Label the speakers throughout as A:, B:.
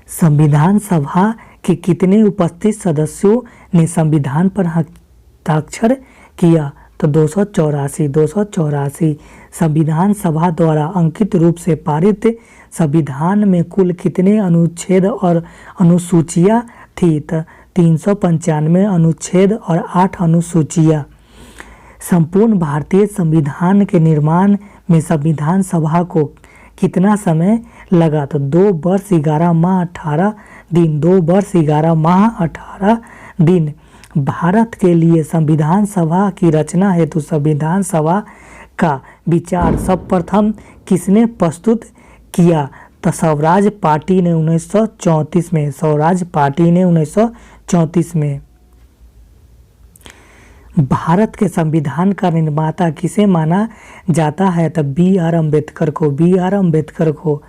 A: संविधान सभा के कितने उपस्थित सदस्यों ने संविधान पर हस्ताक्षर किया? तो 284। संविधान सभा द्वारा अंकित रूप से पारित संविधान में कुल कितने अनुच्छेद और अनुसूचियां थी? तो 395 अनुच्छेद और 8 अनुसूचियां। संपूर्ण भारतीय संविधान के निर्माण में संविधान सभा को कितना समय लगा? तो 2 वर्ष 11 माह 18 दिन। 2 वर्ष 11 माह 18 दिन। भारत के लिए संविधान सभा की रचना हेतु संविधान सभा का विचार सर्वप्रथम किसने प्रस्तुत किया? तो स्वराज पार्टी ने 1934 में। स्वराज पार्टी ने 1934 में। भारत के संविधान का निर्माता किसे माना जाता है? तो B.R. अम्बेडकर को। B.R. अम्बेडकर को।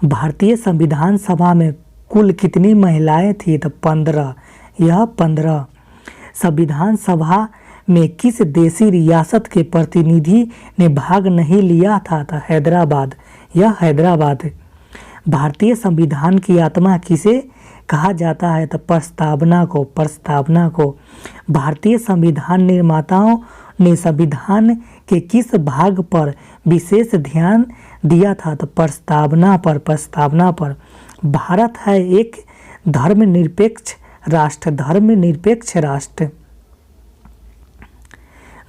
A: भारतीय संविधान सभा में कुल कितनी महिलाएं थी? तो 15। यह 15। संविधान सभा में किस देशी रियासत के प्रतिनिधि ने भाग नहीं लिया था? तो हैदराबाद। यह हैदराबाद। भारतीय संविधान की आत्मा किसे कहा जाता है? तो प्रस्तावना को। प्रस्तावना को। भारतीय संविधान निर्माताओं ने संविधान के किस भाग पर विशेष ध्यान दिया था? तो प्रस्तावना पर। प्रस्तावना पर। भारत है एक धर्मनिरपेक्ष राष्ट्र। धर्मनिरपेक्ष राष्ट्र।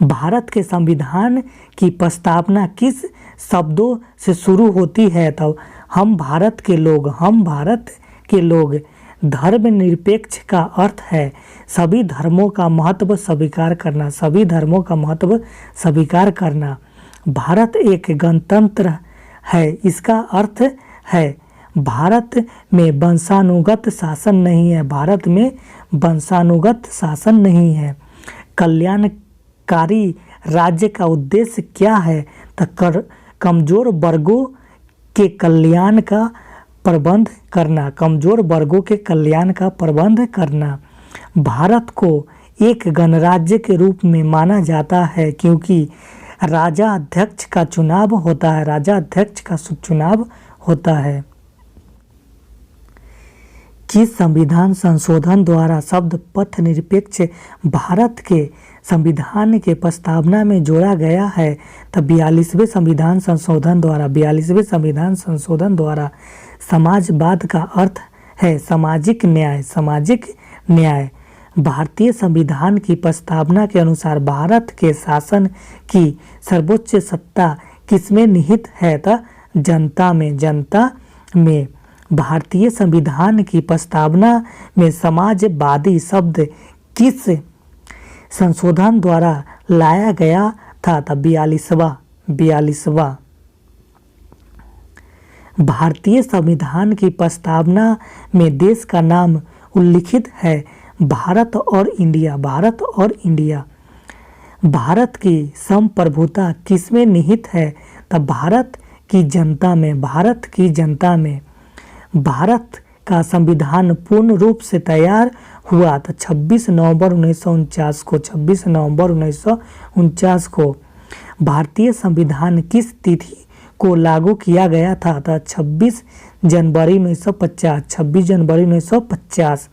A: भारत के संविधान की प्रस्तावना किस शब्दों से शुरू होती है? तो हम भारत के लोग। हम भारत के लोग। धर्मनिरपेक्ष का अर्थ है सभी धर्मों का महत्व स्वीकार करना। सभी धर्मों का महत्व स्वीकार करना। भारत एक गणतंत्र है। इसका अर्थ है भारत में वंशानुगत शासन नहीं है। भारत में वंशानुगत शासन नहीं है। कल्याणकारी राज्य का उद्देश्य क्या है? तो कमजोर वर्गों के कल्याण का प्रबंध करना। कमजोर वर्गों के कल्याण का प्रबंध करना। भारत को एक गणराज्य के रूप में माना जाता है क्योंकि राजा अध्यक्ष का चुनाव होता है। राजा अध्यक्ष का चुनाव होता है। किस संविधान संशोधन द्वारा शब्द पथ निरपेक्ष भारत के संविधान के प्रस्तावना में जोड़ा गया है? तब 42वें संविधान संशोधन द्वारा। 42वें संविधान संशोधन द्वारा। समाजवाद का अर्थ है सामाजिक न्याय। सामाजिक न्याय। भारतीय संविधान की प्रस्तावना के अनुसार भारत के शासन की सर्वोच्च सत्ता किसमें निहित है? तो जनता में। जनता में। भारतीय संविधान की प्रस्तावना में समाजवादी शब्द किस संशोधन द्वारा लाया गया था? तो 42वां। भारतीय संविधान की प्रस्तावना में देश का नाम उल्लिखित है भारत और इंडिया। भारत और इंडिया। भारत की संप्रभुता किसमें निहित है? तो भारत की जनता में। भारत की जनता में। भारत का संविधान पूर्ण रूप से तैयार हुआ तो 26 नवंबर 1949 को। 26 नवंबर 1949 को। भारतीय संविधान किस तिथि को लागू किया गया था? तो 26 जनवरी 1950। 26 जनवरी 1950।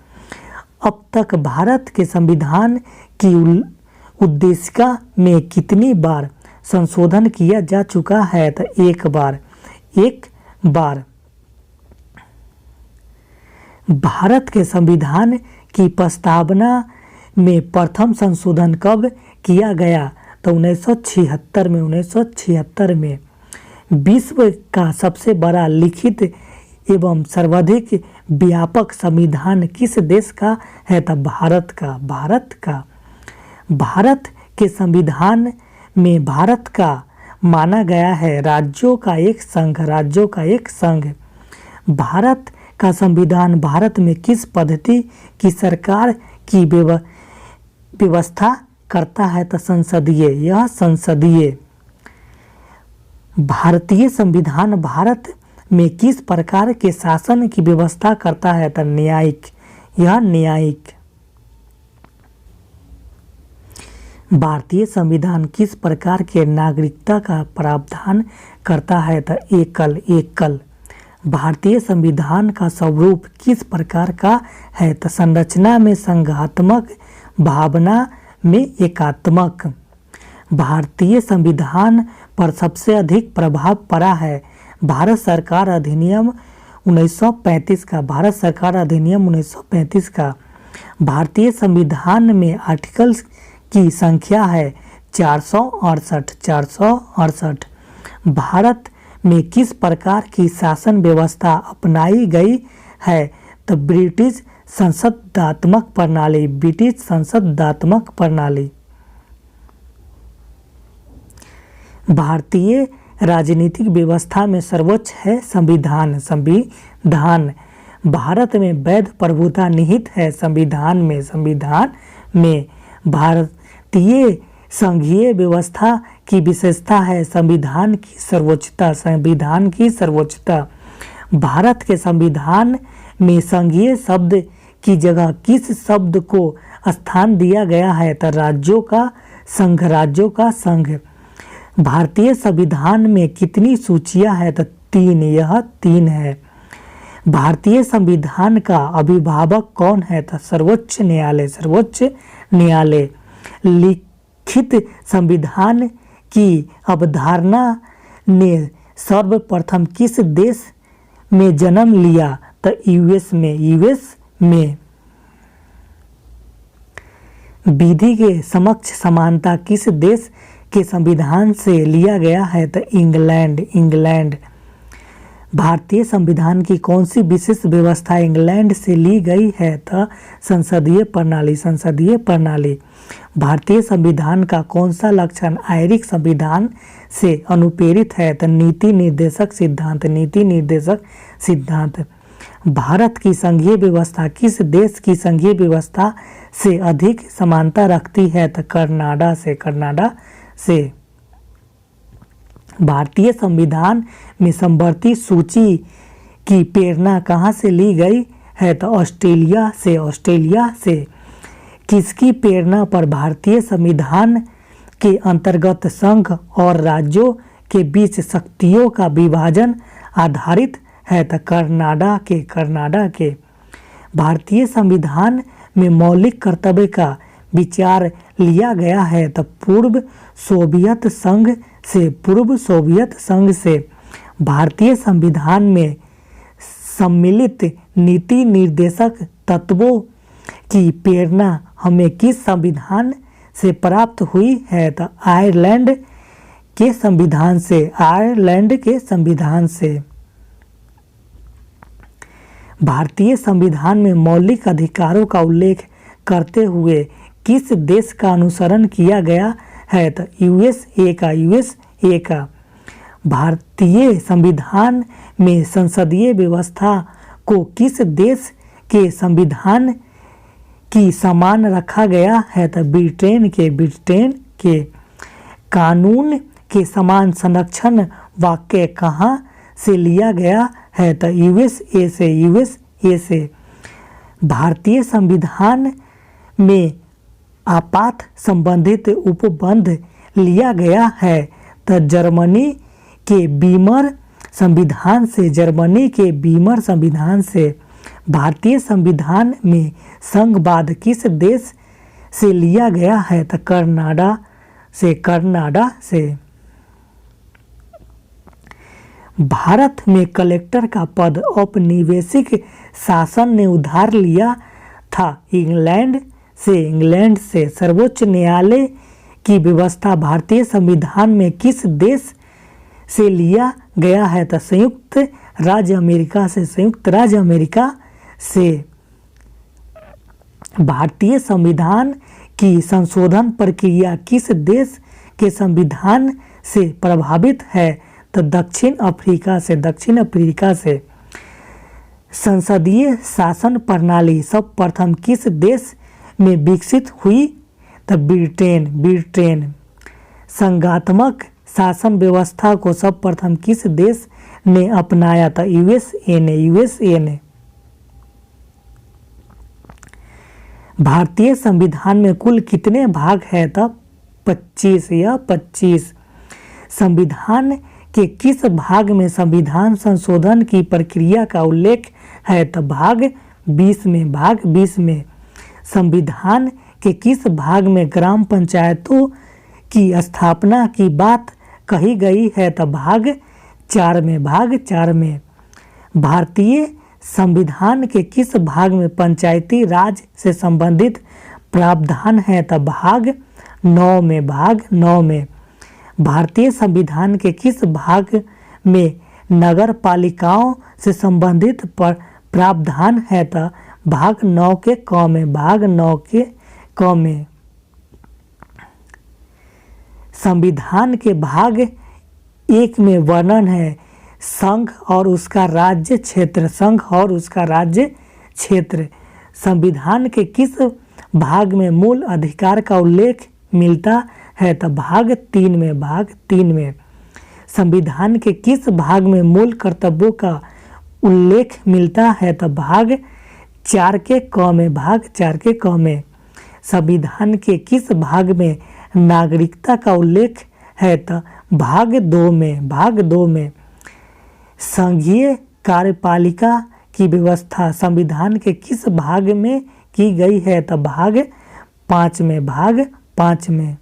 A: अब तक भारत के संविधान की उद्देशिका में कितनी बार संशोधन किया जा चुका है? तो एक बार। एक बार। भारत के संविधान की प्रस्तावना में प्रथम संशोधन कब किया गया? तो 1976 में। 1976 में। विश्व का सबसे बड़ा लिखित एवं सर्वाधिक व्यापक संविधान किस देश का है? तो भारत का। भारत का। भारत के संविधान में भारत का माना गया है राज्यों का एक संघ। राज्यों का एक संघ। भारत का संविधान भारत में किस पद्धति की सरकार की व्यवस्था करता है? तो संसदीय। यह संसदीय। भारतीय संविधान भारत में किस प्रकार के शासन की व्यवस्था करता है? तो न्यायिक। यह न्यायिक। भारतीय संविधान किस प्रकार के नागरिकता का प्रावधान करता है? तो एकल। एकल। भारतीय संविधान का स्वरूप किस प्रकार का है? तो संरचना में संघात्मक, भावना में एकात्मक। भारतीय संविधान पर सबसे अधिक प्रभाव पड़ा है भारत सरकार अधिनियम 1935 का। भारत सरकार अधिनियम 1935 का। भारतीय संविधान में आर्टिकल्स की संख्या है 468। 468। भारत में किस प्रकार की शासन व्यवस्था अपनाई गई है? तो ब्रिटिश संसदात्मक प्रणाली। ब्रिटिश संसदात्मक प्रणाली। भारतीय राजनीतिक व्यवस्था में सर्वोच्च है संविधान। संविधान। भारत में वैध प्रभुता निहित है संविधान में। संविधान में। भारतीय संघीय व्यवस्था की विशेषता है संविधान की सर्वोच्चता। संविधान की सर्वोच्चता। भारत के संविधान में संघीय शब्द की जगह किस शब्द को स्थान दिया गया है? तो राज्यों का संघ। राज्यों का संघ। भारतीय संविधान में कितनी सूचियां हैं? तो 3। यह 3 है। भारतीय संविधान का अभिभावक कौन है? तो सर्वोच्च न्यायालय। सर्वोच्च न्यायालय। लिखित संविधान की अवधारणा ने सर्वप्रथम किस देश में जन्म लिया? तो यूएस में। यूएस में। विधि के समक्ष समानता किस देश के संविधान से लिया गया है? तो इंग्लैंड। इंग्लैंड। भारतीय संविधान की कौन सी विशेष व्यवस्था इंग्लैंड से ली गई है? तो संसदीय प्रणाली। संसदीय प्रणाली। भारतीय संविधान का कौन सा लक्षण आयरिश संविधान से अनुप्रेरित है? तो नीति निर्देशक सिद्धांत। नीति निर्देशक सिद्धांत। भारत की संघीय व्यवस्था किस देश की संघीय व्यवस्था से अधिक समानता रखती है? तो कनाडा से। कनाडा से। भारतीय संविधान में समवर्ती सूची की प्रेरणा कहाँ से ली गई है? तो ऑस्ट्रेलिया से। ऑस्ट्रेलिया से। किसकी प्रेरणा पर भारतीय संविधान के अंतर्गत संघ और राज्यों के बीच शक्तियों का विभाजन आधारित है? तो कनाडा के। कनाडा के। भारतीय संविधान में मौलिक कर्तव्य का विचार लिया गया है? तो पूर्व सोवियत संघ से। पूर्व सोवियत संघ से। भारतीय संविधान में सम्मिलित नीति निर्देशक तत्वों की प्रेरणा हमें किस संविधान से प्राप्त हुई है? तो आयरलैंड के संविधान से। आयरलैंड के संविधान से। भारतीय संविधान में मौलिक अधिकारों का उल्लेख करते हुए किस देश का अनुसरण किया गया है? तो यूएसए का। यूएसए का। भारतीय संविधान में संसदीय व्यवस्था को किस देश के संविधान की समान रखा गया है? तो ब्रिटेन के। ब्रिटेन के। कानून के समान संरक्षण वाक्य कहाँ से लिया गया है? तो यूएसए से। यूएसए से। भारतीय संविधान में आपात संबंधित उपबंध लिया गया है? तो जर्मनी के वीमर संविधान से। जर्मनी के वीमर संविधान से। भारतीय संविधान में संघवाद किस देश से लिया गया है? तो कनाडा से। कनाडा से। भारत में कलेक्टर का पद औपनिवेशिक शासन ने उधार लिया था इंग्लैंड से। इंग्लैंड से। सर्वोच्च न्यायालय की व्यवस्था भारतीय संविधान में किस देश से लिया गया है? तो संयुक्त राज्य अमेरिका से। संयुक्त राज्य अमेरिका से। भारतीय संविधान की संशोधन प्रक्रिया किस देश के संविधान से प्रभावित है? तो दक्षिण अफ्रीका से। दक्षिण अफ्रीका से। संसदीय शासन प्रणाली सर्वप्रथम किस देश में विकसित हुई? तो ब्रिटेन। ब्रिटेन। संघात्मक शासन व्यवस्था को सर्वप्रथम किस देश ने अपनाया? था यूएसए ने। यूएसए ने। भारतीय संविधान में कुल कितने भाग हैं? तो 25। यह 25। संविधान के किस भाग में संविधान संशोधन की प्रक्रिया का उल्लेख है? तो भाग 20 में। भाग 20 में। संविधान के किस भाग में ग्राम पंचायतों की स्थापना की बात कही गई है? तो भाग 4 में। भाग 4 में। भारतीय संविधान के किस भाग में पंचायती राज से संबंधित प्रावधान है? तो भाग 9 में। भाग 9 में। भारतीय संविधान के किस भाग में नगर पालिकाओं से संबंधित प्रावधान है? तो भाग 9 के क में। भाग 9 के क में। संविधान के भाग 1 में वर्णन है संघ और उसका राज्य क्षेत्र। संघ और उसका राज्य क्षेत्र। संविधान के किस भाग में मूल अधिकार का उल्लेख मिलता है? तो भाग 3 में। भाग 3 में। संविधान के किस भाग में मूल कर्तव्यों का उल्लेख मिलता है? तो भाग 4 के क में। भाग 4 के क में। संविधान के किस भाग में नागरिकता का उल्लेख है? तो भाग 2 में। भाग 2 में। संघीय कार्यपालिका की व्यवस्था संविधान के किस भाग में की गई है? तो भाग 5 में। भाग 5 में।